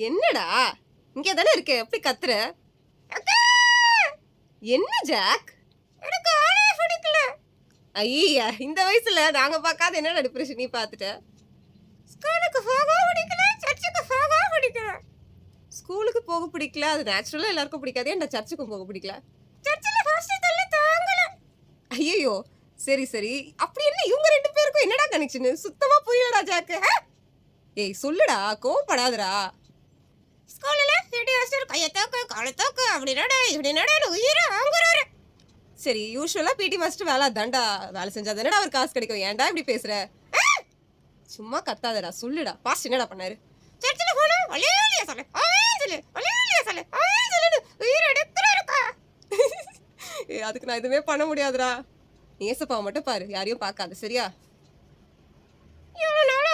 என்னடா இங்கே தானே இருக்கு, எப்படி கத்துற? அக்கா! என்ன ஜாக்? எனக்கு ஆளே பிடிக்கல. ஐயா, இந்த வயசுல நாங்க பார்க்காத என்னடா டிப்ரெஷன் நீ பார்த்துட்ட? ஸ்கூலுக்கு போக பிடிக்கல, சர்ச்சுக்கு போக பிடிக்கல. ஸ்கூலுக்கு போக பிடிக்கல, அது நேச்சுரலா எல்லாருக்கும் பிடிக்காது. ஏன்டா சர்ச்சுக்கும் போக பிடிக்கல? சர்ச்சில் ஃபர்ஸ்ட் தள்ள தாங்கல. ஐயோ, சரி சரி, அப்படி என்ன இவங்க ரெண்டு பேருக்கும் என்னடா கனெக்ஷன்? சுத்தமா புரியலடா ஜாக்கு. ஏய் சொல்லுடா, கோவப்படாதடா. ஸ்கூல்ல பிடி மாஸ்டர் கையை தூக்கு காலை தூக்கு அப்படி நட இப்படி நடன்னு உயிரை வாங்குறாரு. சரி, யூஸ்வலா பிடி மாஸ்டர் வேலை அதான்டா, வேலை செஞ்சா தானடா அவர் காசு கிடைக்கும். ஏன்டா இப்படி பேசுற? சும்மா கத்தாதடா, சொல்லுடா. பாஸ்ட் என்னடா பண்ணாரு? சர்ச்சில் போனா வலியா சொல்லு வலியா சொல்லு உயிரை எடுத்துறாருக்கா. அதுக்கு நான் எதுவுமே பண்ண முடியாதுடா. ஏசப்பாவை மட்டும் பாரு, யாரையும் பார்க்காத, சரியா? இவ்வளோ நாள்